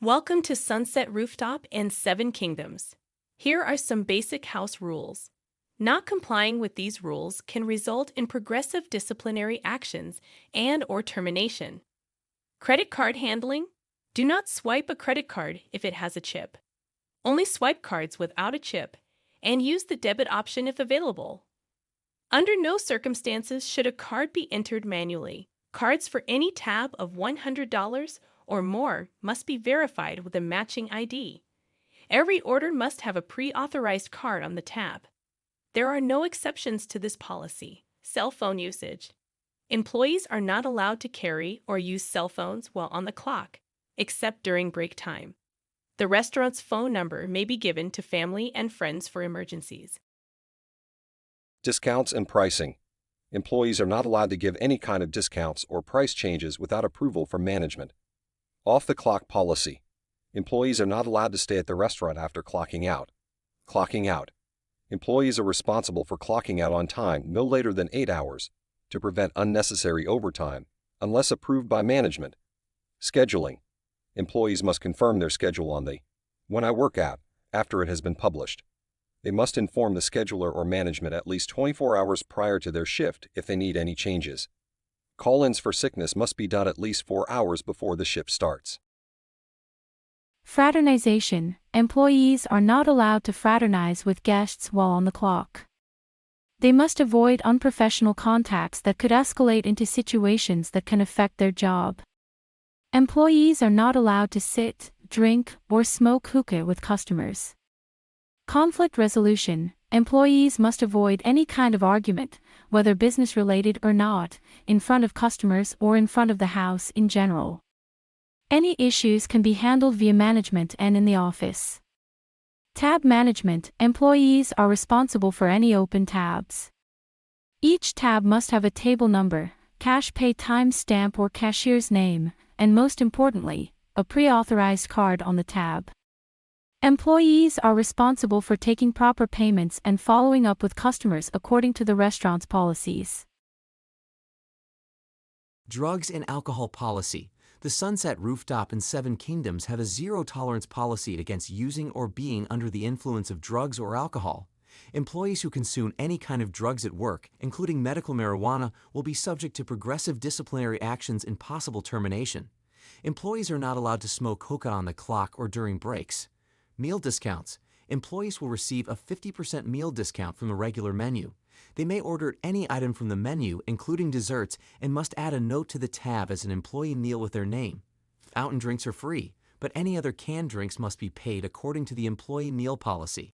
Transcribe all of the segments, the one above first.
Welcome to Sunset Rooftop and Seven Kingdoms. Here are some basic house rules. Not complying with these rules can result in progressive disciplinary actions and/or termination. Credit card handling. Do not swipe a credit card if it has a chip. Only swipe cards without a chip, and use the debit option if available. Under no circumstances should a card be entered manually. Cards for any tab of $100 or more must be verified with a matching ID. Every order must have a pre-authorized card on the tab. There are no exceptions to this policy. Cell phone usage. Employees are not allowed to carry or use cell phones while on the clock, except during break time. The restaurant's phone number may be given to family and friends for emergencies. Discounts and pricing. Employees are not allowed to give any kind of discounts or price changes without approval from management. Off-the-clock policy. Employees are not allowed to stay at the restaurant after clocking out. Clocking out. Employees are responsible for clocking out on time no later than 8 hours to prevent unnecessary overtime, unless approved by management. Scheduling. Employees must confirm their schedule on the When I Work app after it has been published. They must inform the scheduler or management at least 24 hours prior to their shift if they need any changes. Call-ins for sickness must be done at least 4 hours before the shift starts. Fraternization. Employees are not allowed to fraternize with guests while on the clock. They must avoid unprofessional contacts that could escalate into situations that can affect their job. Employees are not allowed to sit, drink, or smoke hookah with customers. Conflict resolution. Employees must avoid any kind of argument, whether business-related or not, in front of customers or in front of the house in general. Any issues can be handled via management and in the office. Tab management. Employees are responsible for any open tabs. Each tab must have a table number, cash pay time stamp or cashier's name, and most importantly, a pre-authorized card on the tab. Employees are responsible for taking proper payments and following up with customers according to the restaurant's policies. Drugs and alcohol policy. The Sunset Rooftop and Seven Kingdoms have a zero-tolerance policy against using or being under the influence of drugs or alcohol. Employees who consume any kind of drugs at work, including medical marijuana, will be subject to progressive disciplinary actions and possible termination. Employees are not allowed to smoke hookah on the clock or during breaks. Meal discounts. Employees will receive a 50% meal discount from the regular menu. They may order any item from the menu, including desserts, and must add a note to the tab as an employee meal with their name. Fountain drinks are free, but any other canned drinks must be paid according to the employee meal policy.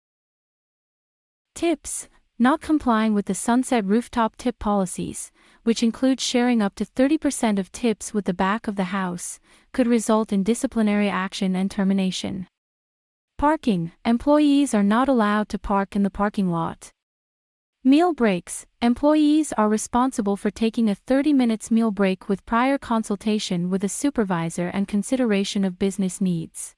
Tips. Not complying with the Sunset Rooftop tip policies, which include sharing up to 30% of tips with the back of the house, could result in disciplinary action and termination. Parking. Employees are not allowed to park in the parking lot. Meal breaks. Employees are responsible for taking a 30 minutes meal break with prior consultation with a supervisor and consideration of business needs.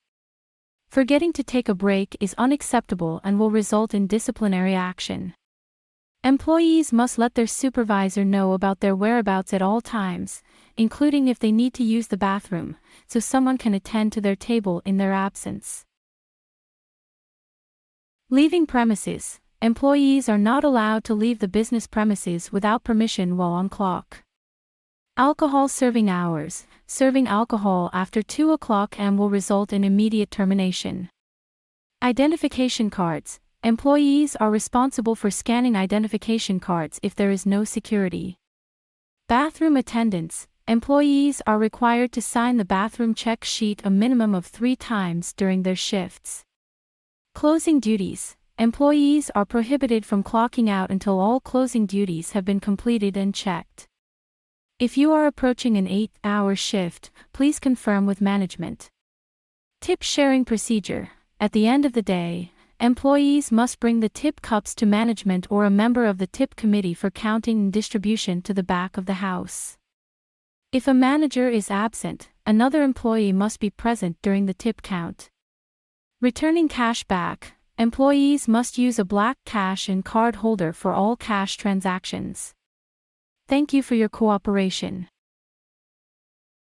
Forgetting to take a break is unacceptable and will result in disciplinary action. Employees must let their supervisor know about their whereabouts at all times, including if they need to use the bathroom, so someone can attend to their table in their absence. Leaving premises. Employees are not allowed to leave the business premises without permission while on clock. Alcohol serving hours. Serving alcohol after 2 o'clock am will result in immediate termination. Identification cards. Employees are responsible for scanning identification cards if there is no security. Bathroom attendants. Employees are required to sign the bathroom check sheet a minimum of 3 times during their shifts. Closing duties. Employees are prohibited from clocking out until all closing duties have been completed and checked. If you are approaching an 8-hour shift, please confirm with management. Tip sharing procedure. At the end of the day, employees must bring the tip cups to management or a member of the tip committee for counting and distribution to the back of the house. If a manager is absent, another employee must be present during the tip count. Returning cash back. Employees must use a black cash and card holder for all cash transactions. Thank you for your cooperation.